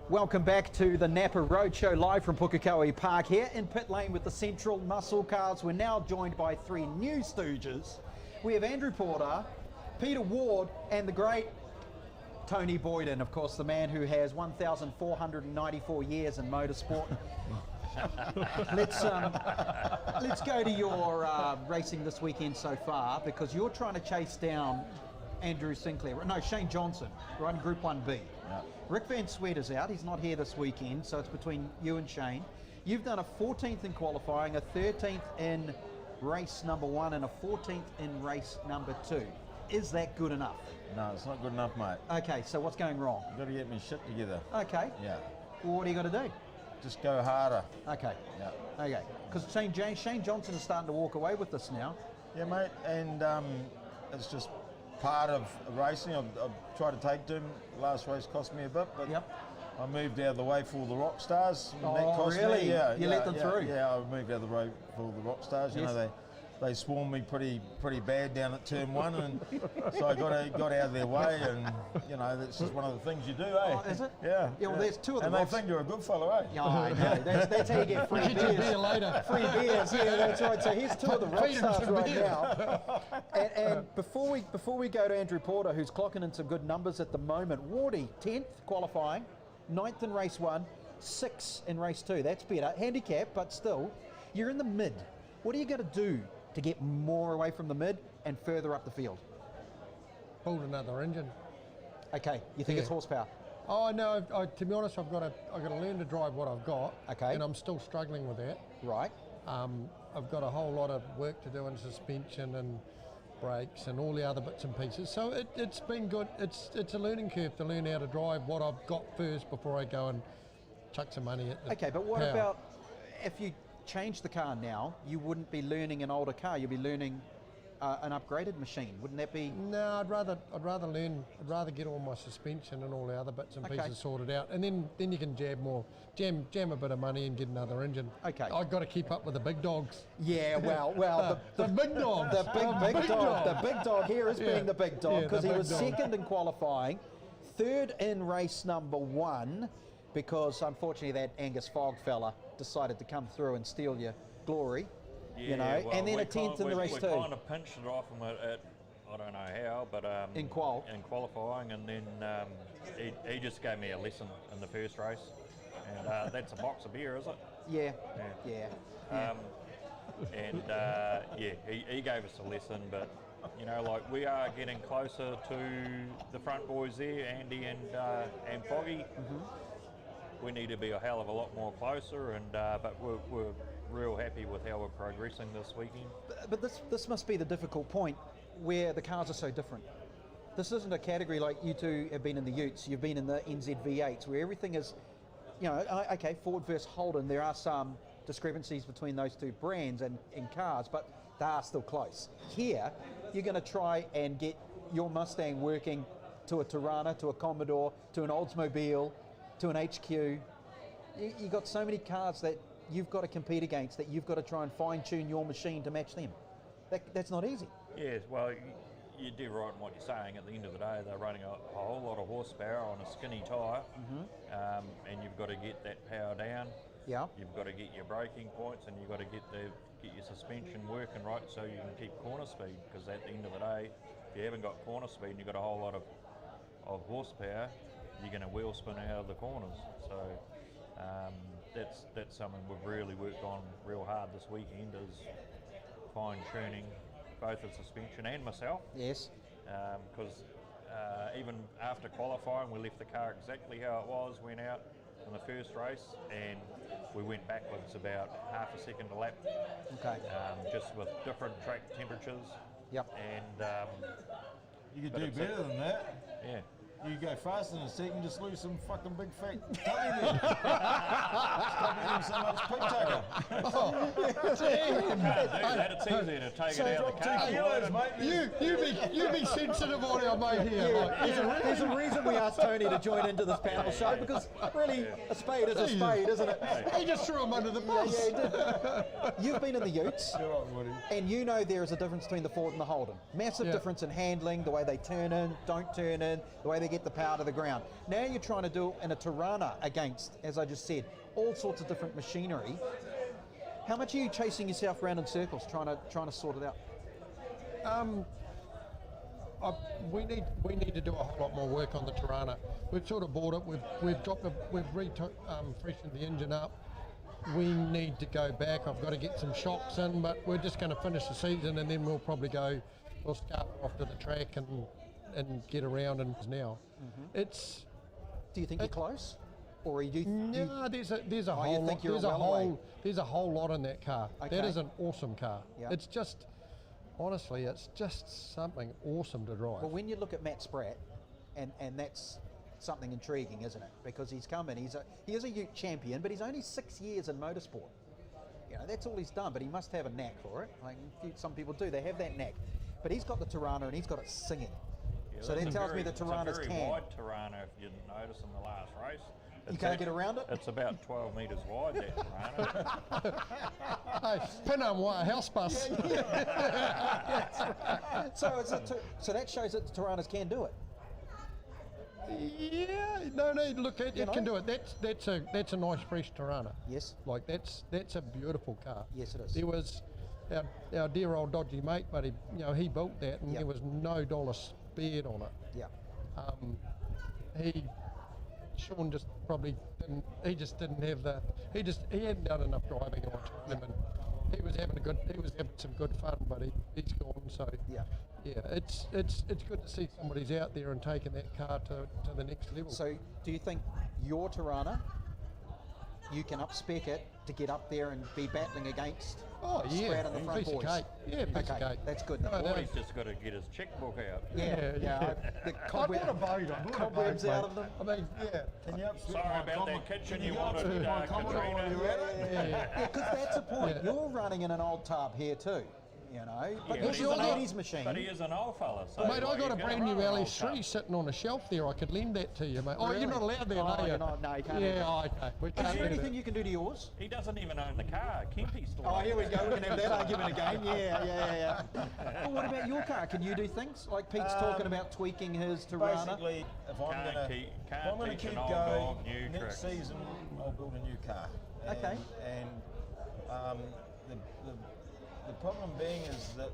Speaker 3: Welcome back to the NAPA Roadshow live from Pukekohe Park here in pit lane with the Central Muscle Cars. We're now joined by three new stooges. We have Andrew Porter, Peter Ward, and the great Tony Boyden, of course, the man who has 1,494 years in motorsport. Let's go to your racing this weekend so far, because you're trying to chase down Shane Johnson, riding Group 1B.
Speaker 6: Yeah.
Speaker 3: Rick Van Sweet is out, he's not here this weekend, so it's between you and Shane. You've done a 14th in qualifying, a 13th in race number 1 and a 14th in race number 2. Is that good enough?
Speaker 6: No, it's not good enough, mate.
Speaker 3: Okay, so what's going wrong?
Speaker 6: You've got to get me shit together.
Speaker 3: Okay,
Speaker 6: Yeah.
Speaker 3: well, what do you got to do?
Speaker 6: Just go harder.
Speaker 3: Okay,
Speaker 6: Yeah.
Speaker 3: okay, because Shane Johnson is starting to walk away with this now.
Speaker 6: Yeah, mate, and it's just part of racing. I've tried to take to him. Last race cost me a bit, but
Speaker 3: Yep.
Speaker 6: I moved out of the way for all the rock stars. And that
Speaker 3: Oh,
Speaker 6: cost
Speaker 3: really?
Speaker 6: Me. Yeah,
Speaker 3: You
Speaker 6: yeah,
Speaker 3: let them
Speaker 6: yeah,
Speaker 3: through?
Speaker 6: Yeah, I moved out of the way for all the rock stars. You
Speaker 3: Yes.
Speaker 6: know, they swarmed me pretty bad down at turn 1, and so I got out of their way, and you know that's just one of the things you do, eh?
Speaker 3: Oh, is it?
Speaker 6: Yeah.
Speaker 3: Yeah, well, there's two of them.
Speaker 6: And they think you're a good fellow, eh?
Speaker 3: Yeah, I know. That's how you get free
Speaker 4: Get your beer
Speaker 3: beers.
Speaker 4: later.
Speaker 3: Free beers, yeah, that's right. So here's two of the rock
Speaker 4: Feed 'em
Speaker 3: stars
Speaker 4: some
Speaker 3: right
Speaker 4: beer.
Speaker 3: now. And before we go to Andrew Porter, who's clocking in some good numbers at the moment, Wardy, 10th qualifying, 9th in race 1, 6th in race 2. That's better. Handicap, but still, you're in the mid. What are you going to do to get more away from the mid and further up the field?
Speaker 7: Pulled another engine.
Speaker 3: Okay, you think it's
Speaker 7: Yeah.
Speaker 3: horsepower?
Speaker 7: Oh no! To be honest, I've got to learn to drive what I've got.
Speaker 3: Okay.
Speaker 7: And I'm still struggling with that.
Speaker 3: Right.
Speaker 7: I've got a whole lot of work to do in suspension and brakes and all the other bits and pieces. So it's been good. It's a learning curve to learn how to drive what I've got first before I go and chuck some money at the
Speaker 3: Okay, but what
Speaker 7: power.
Speaker 3: about if you change the car now? You wouldn't be learning an older car. You'd be learning an upgraded machine. Wouldn't that be?
Speaker 7: No, I'd rather get all my suspension and all the other bits and
Speaker 3: Okay.
Speaker 7: pieces sorted out, and then you can jam a bit of money and get another engine.
Speaker 3: Okay.
Speaker 7: I've got to keep up with the big dogs.
Speaker 3: Yeah, well,
Speaker 7: The big dogs.
Speaker 3: the big dog. The big dog here is
Speaker 7: Yeah.
Speaker 3: being the big dog
Speaker 7: Yeah,
Speaker 3: because
Speaker 7: the
Speaker 3: he
Speaker 7: big
Speaker 3: was
Speaker 7: dog.
Speaker 3: second in qualifying, 3rd in race number 1, because unfortunately that Angus Fogg fella decided to come through and steal your glory. You know,
Speaker 5: well,
Speaker 3: and then
Speaker 5: we
Speaker 3: a 10th in the race
Speaker 5: we
Speaker 3: 2.
Speaker 5: kind of pinched it off him at I don't know how, but
Speaker 3: In qual.
Speaker 5: in qualifying, and then he just gave me a lesson in the first race, and that's a box of beer, is it?
Speaker 3: Yeah,
Speaker 5: Yeah.
Speaker 3: yeah.
Speaker 5: He gave us a lesson, but you know, like we are getting closer to the front boys there, Andy and Foggy. We need to be a hell of a lot more closer, and but we're real happy with how we're progressing this weekend.
Speaker 3: But this must be the difficult point where the cars are so different. This isn't a category like you two have been in the Utes, you've been in the NZV8s, where everything is, you know, okay, Ford versus Holden, there are some discrepancies between those two brands and in cars, but they are still close. Here, you're going to try and get your Mustang working to a Tirana, to a Commodore, to an Oldsmobile, to an HQ. You got so many cars that you've got to compete against, that you've got to try and fine-tune your machine to match them. That's not easy.
Speaker 5: Yes, well, you're dead right in what you're saying. At the end of the day, they're running a whole lot of horsepower on a skinny tyre, and you've got to get that power down.
Speaker 3: Yeah.
Speaker 5: You've got to get your braking points, and you've got to get your suspension working right so you can keep corner speed. Because at the end of the day, if you haven't got corner speed and you've got a whole lot of horsepower, you're going to wheel spin out of the corners. So that's something we've really worked on real hard this weekend, is fine tuning both the suspension and myself.
Speaker 3: Yes.
Speaker 5: Because even after qualifying, we left the car exactly how it was, went out in the first race, and we went backwards about half a second a lap,
Speaker 3: Okay.
Speaker 5: just with different track temperatures.
Speaker 3: Yep.
Speaker 5: And
Speaker 6: You could
Speaker 5: But
Speaker 6: do
Speaker 5: it's
Speaker 6: better than that.
Speaker 5: yeah,
Speaker 6: You go faster in a second, just lose some fucking big fat tummy there. Stop eating so much pig tucker.
Speaker 5: can't do that. It's easier to take it out of the car.
Speaker 6: 2 kilos, mate.
Speaker 7: You be sensitive on our mate here. Like,
Speaker 3: There's a reason we asked Tony to join into this panel show, because really a spade is a spade, isn't it?
Speaker 7: he just threw him under the
Speaker 3: Yeah,
Speaker 7: bus.
Speaker 3: yeah, he did. You've been in the Utes,
Speaker 6: You're right, Woody.
Speaker 3: and you know there is a difference between the Ford and the Holden. Massive
Speaker 7: Yeah.
Speaker 3: difference in handling, the way they turn in, don't turn in, the way they get the power to the ground. Now you're trying to do it in a Tirana against, as I just said, all sorts of different machinery. How much are you chasing yourself around in circles, trying to sort it out?
Speaker 7: We need to do a whole lot more work on the Tirana. We've sort of bought it. We've freshened the engine up. We need to go back. I've got to get some shocks in, but we're just going to finish the season and then we'll probably we'll start off to the track and get around. And now, it's.
Speaker 3: Do you think you're close, or are you?
Speaker 7: No, there's a whole
Speaker 3: you think
Speaker 7: lot.
Speaker 3: you're
Speaker 7: There's a whole lot in that car.
Speaker 3: Okay.
Speaker 7: That is an awesome car.
Speaker 3: Yeah.
Speaker 7: It's just. Honestly, it's just something awesome to drive.
Speaker 3: Well, when you look at Matt Spratt, and that's something intriguing, isn't it? Because he's come in, he is a Ute champion, but he's only 6 years in motorsport. You know, that's all he's done, but he must have a knack for it. Like some people do, they have that knack. But he's got the Tirana and he's got it singing.
Speaker 5: Yeah,
Speaker 3: So that tells me the Tiranas
Speaker 5: It's a very
Speaker 3: can.
Speaker 5: wide Tirana, if you didn't notice in the last race.
Speaker 3: You can't get around it?
Speaker 5: It's about 12 metres wide, that Tirana.
Speaker 7: Hey, pin on wire house bus.
Speaker 3: So that shows that the Tiranas can do it.
Speaker 7: Yeah, no, look, it can do it. That's a nice fresh Tirana.
Speaker 3: Yes.
Speaker 7: Like that's a beautiful car.
Speaker 3: Yes, it is.
Speaker 7: There was our dear old dodgy mate, but he built that, and there was no dollar spared on it.
Speaker 3: Yeah.
Speaker 7: Sean just probably didn't. He just didn't have the. He hadn't done enough driving on time, and he was having some good fun, but he's gone. So
Speaker 3: Yeah.
Speaker 7: it's good to see somebody's out there and taking that car to the next level.
Speaker 3: So do you think your Tirana, you can up-spec it to get up there and be battling against Spratt and the front
Speaker 7: piece
Speaker 3: boys?
Speaker 7: of cake. Yeah, piece of cake.
Speaker 3: That's good.
Speaker 5: Boy's just got to get his checkbook out.
Speaker 3: Yeah. The cobwebs out of them.
Speaker 7: I mean,
Speaker 6: Can you upspec
Speaker 5: Sorry
Speaker 6: my
Speaker 5: about
Speaker 6: comment?
Speaker 5: that kitchen
Speaker 6: Can
Speaker 5: you
Speaker 6: you
Speaker 5: wanted,
Speaker 6: upspec my comment?
Speaker 5: Katrina.
Speaker 3: Yeah, because that's the point. You're running in an old tub here too, you know. But
Speaker 5: Yeah,
Speaker 3: this is
Speaker 5: he's
Speaker 3: a
Speaker 5: an
Speaker 3: lady's
Speaker 5: old-
Speaker 3: machine.
Speaker 5: But he is an old fella. So
Speaker 7: Mate, I got a brand new
Speaker 5: alley
Speaker 7: LS3 sitting on a shelf there. I could lend that to you, mate. Oh,
Speaker 3: Really?
Speaker 7: you're not allowed there,
Speaker 3: Oh,
Speaker 7: are you?
Speaker 3: you're not. No, you can't.
Speaker 7: Yeah, okay. We
Speaker 3: Is
Speaker 7: can't
Speaker 3: there
Speaker 7: have
Speaker 3: anything
Speaker 7: it.
Speaker 3: you can do to yours?
Speaker 5: He doesn't even own the car. Kempy still.
Speaker 3: Oh, here we go. We can have that argument again. Yeah. Well, what about your car? Can you do things like Pete's talking about tweaking his Tirana?
Speaker 6: Basically, if I'm
Speaker 5: Can't
Speaker 6: going
Speaker 5: keep-
Speaker 6: to
Speaker 5: can't teach
Speaker 6: keep
Speaker 5: an old
Speaker 6: going
Speaker 5: dog new
Speaker 6: next
Speaker 5: tricks.
Speaker 6: season, I'll build a new car.
Speaker 3: Okay.
Speaker 6: And the problem being is that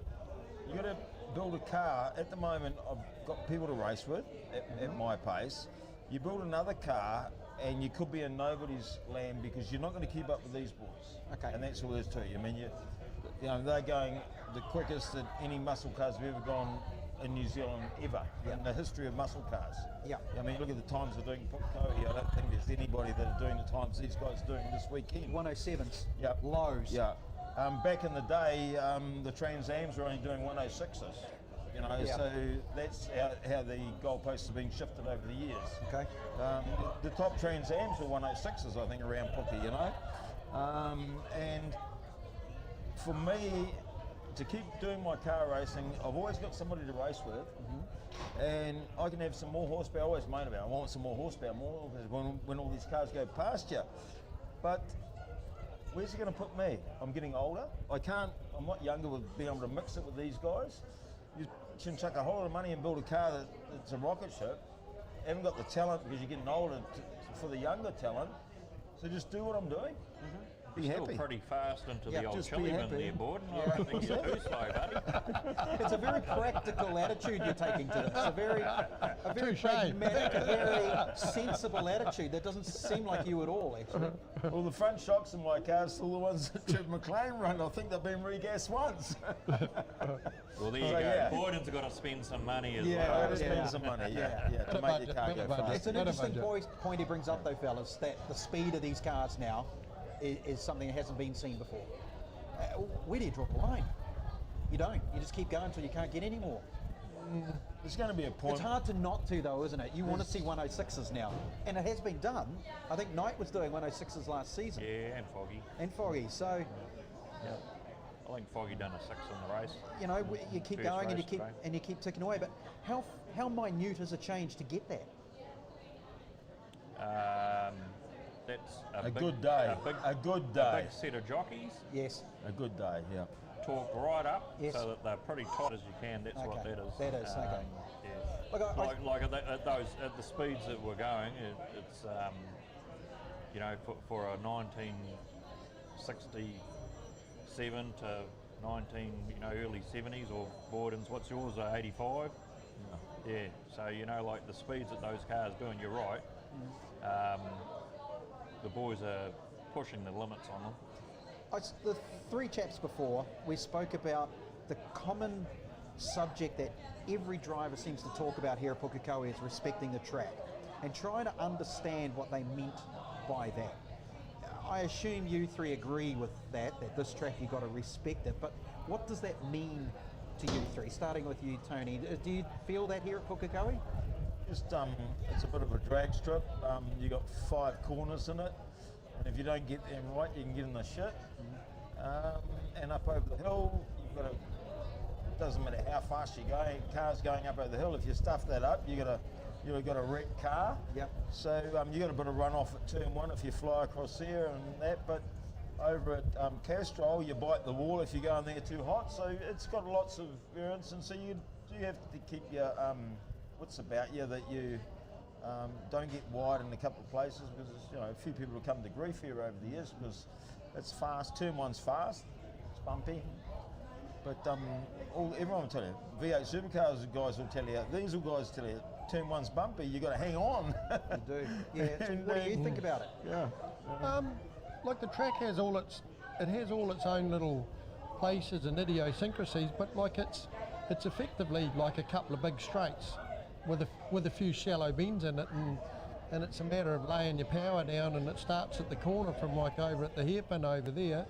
Speaker 6: you got to build a car. At the moment, I've got people to race with at my pace. You build another car, and you could be in nobody's land because you're not going to keep up with these boys.
Speaker 3: Okay.
Speaker 6: And that's all there is to it. I mean, you know, they're going the quickest that any muscle cars have ever gone in New Zealand ever in the history of muscle cars.
Speaker 3: Yeah.
Speaker 6: I mean, look at the times they're doing Pukekohe. I don't think there's anybody that are doing the times these guys are doing this weekend.
Speaker 3: 107s.
Speaker 6: Yep.
Speaker 3: Lows.
Speaker 6: Yeah. Back in the day, the Trans Ams were only doing 106s. You know,
Speaker 3: Yeah.
Speaker 6: so that's how the goalposts have been shifted over the years.
Speaker 3: Okay.
Speaker 6: The top Trans Ams were 106s, I think, around Puke, you know. And for me, to keep doing my car racing, I've always got somebody to race with, and I can have some more horsepower. I always moan about it. I want some more horsepower, when all these cars go past you. But where's it going to put me? I'm getting older. I'm not younger with being able to mix it with these guys. You can chuck a whole lot of money and build a car that's a rocket ship. Haven't got the talent because you're getting older for the younger talent. So just do what I'm doing. Be
Speaker 5: Still
Speaker 6: happy.
Speaker 5: pretty fast into
Speaker 3: Yeah,
Speaker 5: the old
Speaker 6: just be
Speaker 5: chili bin
Speaker 6: happy.
Speaker 5: there, Borden. I don't think you're too slow, buddy.
Speaker 3: It's a very practical attitude you're taking to this. A very
Speaker 7: Touche.
Speaker 3: pragmatic, a very sensible attitude. That doesn't seem like you at all, actually.
Speaker 6: Well, the front shocks in my car are still the ones that Trevor McLean run. I think they've been regassed once.
Speaker 5: Well, there you
Speaker 6: So,
Speaker 5: go.
Speaker 6: yeah.
Speaker 5: Borden's got to spend some money as
Speaker 6: I
Speaker 5: well.
Speaker 6: just spend some money, to make your car go fast.
Speaker 3: It's an
Speaker 7: Not a
Speaker 3: interesting
Speaker 7: budget.
Speaker 3: point he brings up, though, fellas, that the speed of these cars now is something that hasn't been seen before. Where do you draw the line? You don't. You just keep going until you can't get any more.
Speaker 6: There's going to be a point.
Speaker 3: It's hard to not to, though, isn't it? You want to see 106s now. And it has been done. I think Knight was doing 106s last season.
Speaker 5: Yeah, and Foggy.
Speaker 3: And Foggy. So,
Speaker 5: Yeah. I think Foggy done a 6 in the race.
Speaker 3: you know, you keep
Speaker 5: First
Speaker 3: going and
Speaker 5: race
Speaker 3: you keep ticking away. But how minute is a change to get that?
Speaker 5: That's
Speaker 6: A
Speaker 5: big,
Speaker 6: good day.
Speaker 5: A
Speaker 6: A good
Speaker 5: A
Speaker 6: day.
Speaker 5: big set of jockeys,
Speaker 3: Yes.
Speaker 6: A good day, yeah.
Speaker 5: torque right up
Speaker 3: Yes.
Speaker 5: so that they're pretty tight as you can. That's what
Speaker 3: Okay,
Speaker 5: that is.
Speaker 3: that is, okay.
Speaker 5: Yeah. Like at the speeds that we're going, it's you know, for a 1967 to 19 early 70s, or Borden's, what's yours, 85? Yeah. So like the speeds that those cars do, and you're right. The boys are pushing the limits on them.
Speaker 3: The three chaps before, we spoke about the common subject that every driver seems to talk about here at Pukekohe is respecting the track and trying to understand what they meant by that. I assume you three agree with that this track you've got to respect it, but what does that mean to you three? Starting with you, Tony, do you feel that here at Pukekohe?
Speaker 6: Just, it's a bit of a drag strip. You got 5 corners in it, and if you don't get them right, you can get in the shit. And up over the hill, you've got to, doesn't matter how fast you go, cars going up over the hill, if you stuff that up, you've got a wrecked car.
Speaker 3: Yep.
Speaker 6: So you got a bit of run off at turn 1 if you fly across there and that, but over at Castrol, you bite the wall if you go in there too hot. So it's got lots of variance, and so you have to keep your wits about you, that you don't get wide in a couple of places, because a few people have come to grief here over the years because it's fast. Turn 1's fast, it's bumpy. But everyone will tell you, V8 supercars guys will tell you, diesel guys tell you, turn 1's bumpy, you got to hang on.
Speaker 3: You do. Yeah. So what do you think about it?
Speaker 6: Yeah.
Speaker 7: Like the track has all its own little places and idiosyncrasies, but like it's effectively like a couple of big straights with a few shallow bends in it, and it's a matter of laying your power down, and it starts at the corner from like over at the hairpin over there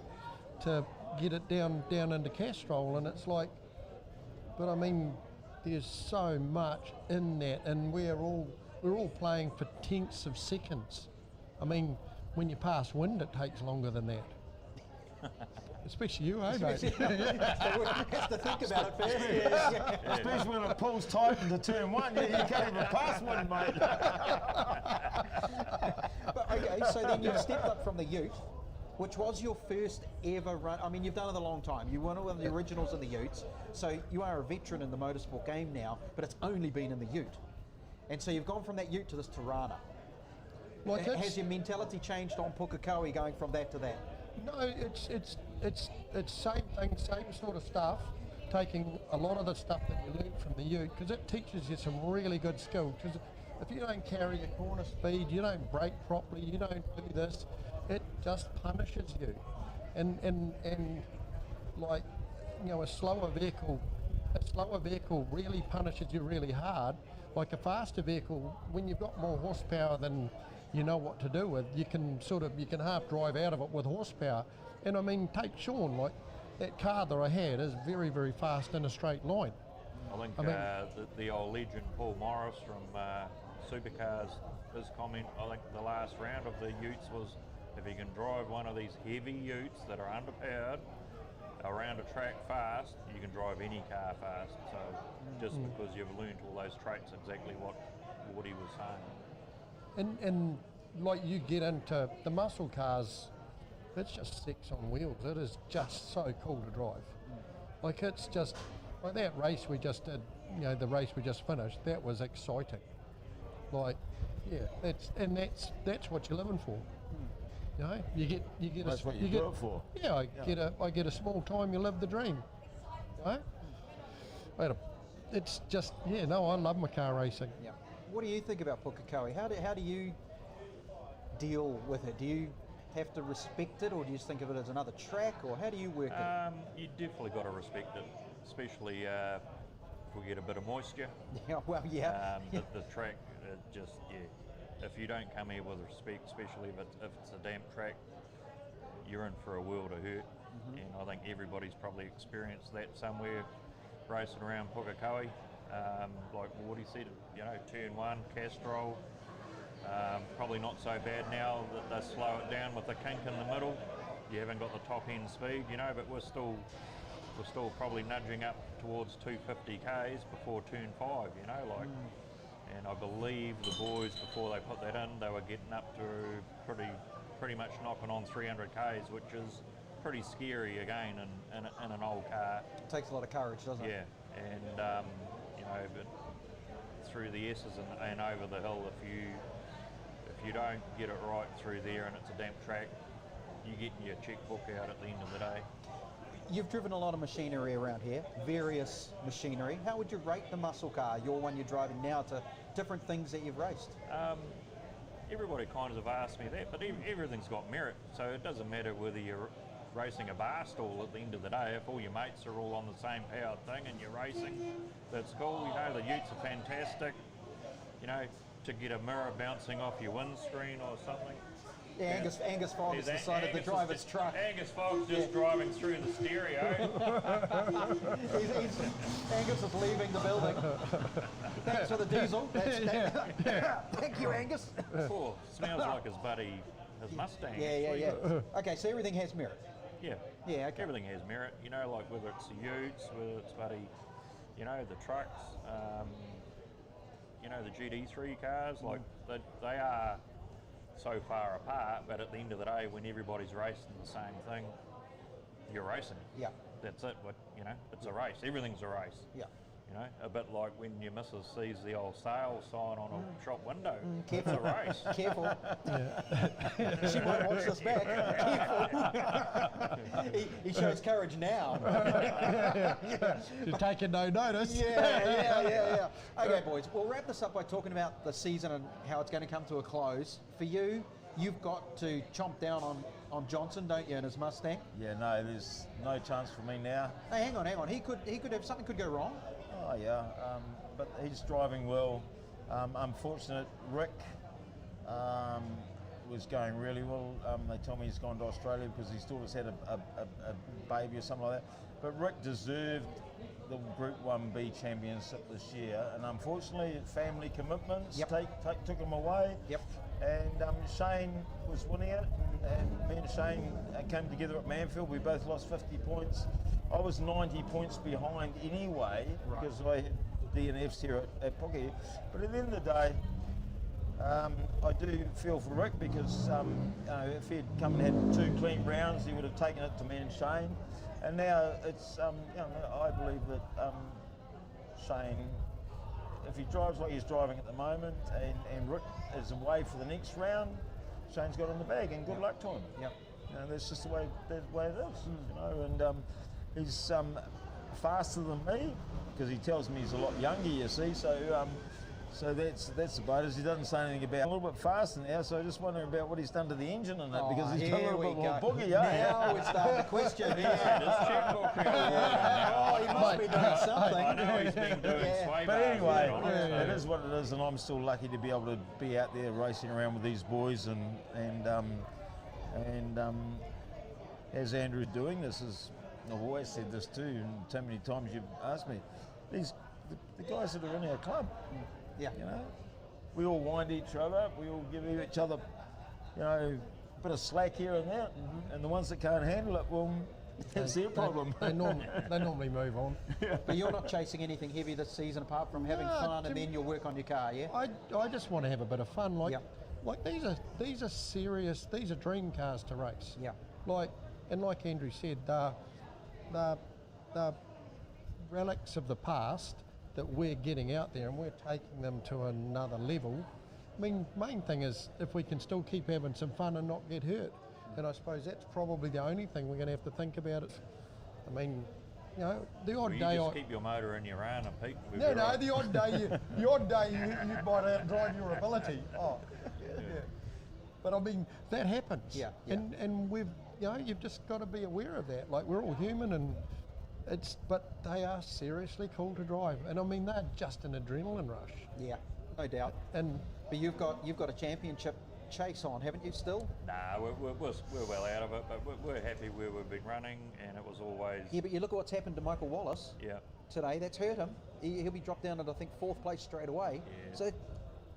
Speaker 7: to get it down into Castrol, and it's like, but I mean, there's so much in that, and we're all playing for tenths of seconds. I mean, when you pass wind, it takes longer than that. Especially you, eh, mate?
Speaker 3: You have to think about it first.
Speaker 6: Especially when it pulls tight into turn 1, you can't even pass one, mate.
Speaker 3: But okay, so then you've stepped up from the Ute, which was your first ever run. I mean, you've done it a long time. You were one of the originals in the Utes, so you are a veteran in the motorsport game now, but it's only been in the Ute. And so you've gone from that Ute to this Tirana.
Speaker 7: Like
Speaker 3: has your mentality changed on Pukekohe going from that to that?
Speaker 7: No, it's same thing, same sort of stuff. Taking a lot of the stuff that you learn from the Ute, because it teaches you some really good skills. Because if you don't carry your corner speed, you don't brake properly, you don't do this, it just punishes you. And like, a slower vehicle really punishes you really hard. Like a faster vehicle, when you've got more horsepower than you know what to do with, you can half drive out of it with horsepower. And I mean, take Sean, like that car that I had is very, very fast in a straight line.
Speaker 5: I think the old legend Paul Morris from Supercars, his comment, I think the last round of the Utes was, if you can drive one of these heavy Utes that are underpowered around a track fast, you can drive any car fast. So just because you've learned all those traits, exactly what he was saying.
Speaker 7: And like you get into the muscle cars, it's just sex on wheels. It is just so cool to drive. Like it's just, like that race we just did, the race we just finished, that was exciting. Like, yeah, that's what you're living for. You get
Speaker 6: that's what you do it for.
Speaker 7: Yeah, I get a small time, you live the dream. It's just, I love my car racing.
Speaker 3: Yeah. What do you think about Pukekohe? How do you deal with it? Do you have to respect it, or do you just think of it as another track, or how do you work it?
Speaker 5: You definitely got to respect it, especially if we get a bit of moisture.
Speaker 3: Yeah, well, yeah.
Speaker 5: The track, if you don't come here with respect, especially if it's a damp track, you're in for a world of hurt. And I think everybody's probably experienced that somewhere racing around Pukekohe. Like Woody said, turn 1, Castrol, probably not so bad now that they slow it down with the kink in the middle. You haven't got the top end speed, but we're still probably nudging up towards 250 k's before turn 5, and I believe the boys, before they put that in, they were getting up to pretty much knocking on 300 k's, which is pretty scary again in an old car.
Speaker 3: It takes a lot of courage, doesn't it?
Speaker 5: Yeah, and but through the S's and over the hill. If you don't get it right through there and it's a damp track, you're getting your checkbook out at the end of the day.
Speaker 3: You've driven a lot of machinery around here, various machinery. How would you rate the muscle car, your one you're driving now, to different things that you've raced?
Speaker 5: Everybody kind of asked me that, but everything's got merit. So it doesn't matter whether you're racing a bar stool at the end of the day. If all your mates are all on the same powered thing and you're racing, that's cool. You know, the utes are fantastic. You know, to get a mirror bouncing off your windscreen or something.
Speaker 3: Yeah, Angus Fogg has decided to drive his truck.
Speaker 5: Angus Fogg's just driving through the stereo.
Speaker 3: Angus is leaving the building. Thanks for the diesel. Thank you, Angus.
Speaker 5: Oh, smells like his buddy, his Mustang.
Speaker 3: Yeah. Okay, so everything has merit.
Speaker 5: Yeah.
Speaker 3: Yeah, okay.
Speaker 5: Everything has merit. You know, like whether it's the utes, whether it's buddy, you know, the trucks, you know, the GD3 cars, like they are so far apart, but at the end of the day, when everybody's racing the same thing, you're racing.
Speaker 3: Yeah.
Speaker 5: That's it. But you know, it's a race. Everything's a race.
Speaker 3: Yeah.
Speaker 5: You know, a bit like when your missus sees the old sale sign on a shop window.
Speaker 3: Careful.
Speaker 5: It's a race.
Speaker 3: Careful. She might watch this back. Careful. he shows courage now.
Speaker 7: You're taking no notice.
Speaker 3: Yeah. Okay, boys, we'll wrap this up by talking about the season and how it's going to come to a close. For you, you've got to chomp down on Johnson, don't you, in his Mustang?
Speaker 6: Yeah, no, there's no chance for me now.
Speaker 3: Hey, hang on. He could have something could go wrong.
Speaker 6: Oh yeah, but he's driving well. Unfortunate, Rick was going really well. They tell me he's gone to Australia because he still has had a baby or something like that. But Rick deserved the Group 1B championship this year, and unfortunately, family commitments took him away.
Speaker 3: Yep.
Speaker 6: And Shane was winning it, and me and Shane came together at Manfield. We both lost 50 points. I was 90 points behind anyway, because I had DNFs here at Pukekohe. But at the end of the day, I do feel for Rick because you know, if he'd come and had 2 clean rounds, he would have taken it to me and Shane. And now it's, you know, I believe that Shane, if he drives like he's driving at the moment, and Rick is away for the next round, Shane's got in the bag, and good luck to him.
Speaker 3: Yep.
Speaker 6: You know, that's just the way it is. You know, and he's faster than me because he tells me he's a lot younger. You see, so that's about it. He doesn't say anything about a little bit faster now. So I just wondering about what he's done to the engine and that because he's done a little bit more boogie.
Speaker 3: Now we're starting to question. He must be doing something.
Speaker 5: I know he's been doing sway
Speaker 6: But
Speaker 5: bars
Speaker 6: anyway,
Speaker 5: later on.
Speaker 6: it is what it is, and I'm still lucky to be able to be out there racing around with these boys, and as Andrew's doing this, I've always said this too, and so many times you've asked me, the guys that are in our club,
Speaker 3: Yeah.
Speaker 6: you know, we all wind each other, we all give each other, you know, a bit of slack here and there, and the ones that can't handle it, well, that's their problem.
Speaker 7: They normally move on.
Speaker 3: But you're not chasing anything heavy this season apart from having fun, and then you'll work on your car, yeah?
Speaker 7: I just want to have a bit of fun. Like,
Speaker 3: Yep.
Speaker 7: like these are serious. These are dream cars to race.
Speaker 3: Yeah.
Speaker 7: Like Andrew said, the relics of the past that we're getting out there, and we're taking them to another level. I mean, main thing is if we can still keep having some fun and not get hurt. And I suppose that's probably the only thing we're going to have to think about. It. I mean, you know, the odd
Speaker 5: You
Speaker 7: day.
Speaker 5: just keep your motor in your own and Pete.
Speaker 7: No, the odd day, you might outdrive your ability. Oh, yeah. But I mean, that happens.
Speaker 3: Yeah.
Speaker 7: And we've, you know, you've just got to be aware of that. Like, we're all human, and but they are seriously cool to drive. And I mean, they're just an adrenaline rush.
Speaker 3: Yeah, no doubt. But you've got a championship chase on, haven't you? Still?
Speaker 5: Nah, we're well out of it, but we're happy where we've been running, and it was always.
Speaker 3: Yeah, but you look at what's happened to Michael Wallace.
Speaker 5: Yeah.
Speaker 3: Today, that's hurt him. He'll be dropped down at I think 4th place straight away.
Speaker 5: Yeah.
Speaker 3: So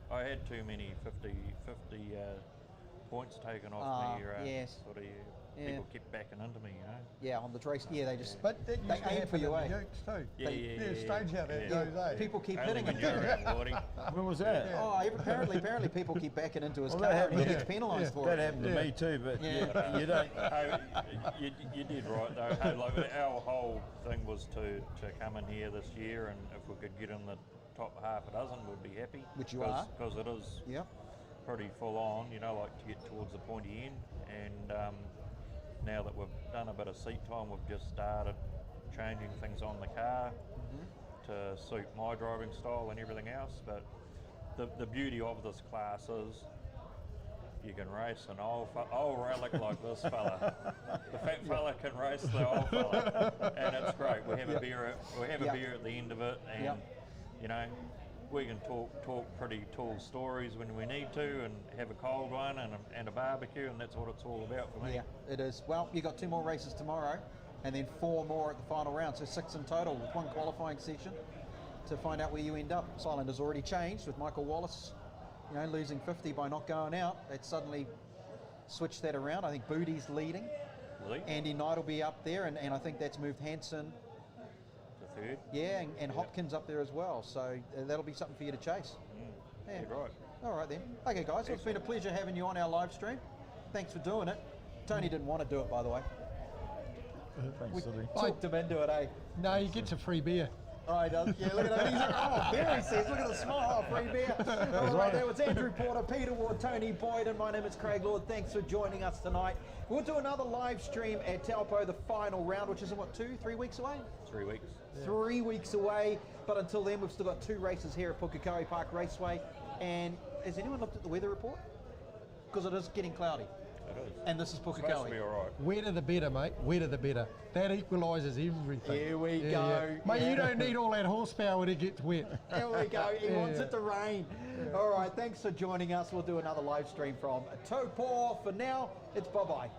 Speaker 5: I had too many 50 points taken off me.
Speaker 3: yes.
Speaker 5: Sort of,
Speaker 3: Yeah.
Speaker 5: people kept backing into me, you know.
Speaker 3: yeah, on the race, they just
Speaker 7: But that
Speaker 3: they
Speaker 7: used to
Speaker 3: aim for
Speaker 7: happen
Speaker 3: you,
Speaker 7: at
Speaker 3: eh?
Speaker 7: the Ukes too.
Speaker 5: Yeah.
Speaker 7: Strange how that
Speaker 5: Yeah.
Speaker 7: goes, eh?
Speaker 3: People keep
Speaker 5: Only
Speaker 3: hitting
Speaker 5: when
Speaker 3: him.
Speaker 5: you're around, Gordy.
Speaker 6: When was that?
Speaker 3: Oh, apparently people keep backing into his
Speaker 6: Well,
Speaker 3: car,
Speaker 6: that
Speaker 3: and he
Speaker 6: happened-
Speaker 3: gets penalised for
Speaker 6: That
Speaker 3: it.
Speaker 6: happened to me too, but
Speaker 3: Yeah.
Speaker 6: you don't.
Speaker 5: Hey, you did right though. Hey, like, our whole thing was to come in here this year, and if we could get in the top half a dozen would be happy.
Speaker 3: Which you are.
Speaker 5: Because it is
Speaker 3: Yep.
Speaker 5: pretty full on, you know, like to get towards the pointy end. And now that we've done a bit of seat time, we've just started changing things on the car to suit my driving style and everything else. But the beauty of this class is you can race an old relic like this fella. The fat fella can race the old fella, and it's great. We have a beer. We have a beer at the end of it, and you know, we can talk pretty tall stories when we need to, and have a cold one and a barbecue, and that's what it's all about for me.
Speaker 3: Yeah, it is. Well, you got 2 more races tomorrow, and then 4 more at the final round, so 6 in total with 1 qualifying session to find out where you end up. Silent has already changed with Michael Wallace, you know, losing 50 by not going out. They'd suddenly switched that around. I think Booty's leading.
Speaker 5: Really?
Speaker 3: Andy Knight will be up there, and I think that's moved Hanson.
Speaker 5: The third.
Speaker 3: Yeah, and Hopkins up there as well. So that'll be something for you to chase. Yeah.
Speaker 5: You're right.
Speaker 3: All right then. Okay, guys. Well, it's been a pleasure having you on our live stream. Thanks for doing it. Tony didn't want to do it, by the way.
Speaker 6: Thanks, Silly.
Speaker 3: Talked him into it, eh?
Speaker 7: No, he gets a free beer.
Speaker 3: Oh, he does. Yeah, look at that. He's like, oh, beer, he says. Look at the smile. Free beer. All right, that was Andrew Porter, Peter Ward, Tony Boyd, and my name is Craig Lord. Thanks for joining us tonight. We'll do another live stream at Taupo, the final round, which is in, what, 2-3 weeks away?
Speaker 5: 3 weeks.
Speaker 3: 3 weeks away. But until then, we've still got 2 races here at Pukekohe Park Raceway. And has anyone looked at the weather report? Because it is getting cloudy.
Speaker 5: It is.
Speaker 3: And this is
Speaker 5: It's supposed to be
Speaker 3: Pukekohe.
Speaker 5: all right.
Speaker 7: Wetter the better, mate. Wetter the better. That equalises everything.
Speaker 3: Here we go.
Speaker 7: Mate, you don't need all that horsepower when it gets wet.
Speaker 3: Here we go. He wants it to rain. All right, thanks for joining us. We'll do another live stream from Taupo. For now, it's bye-bye.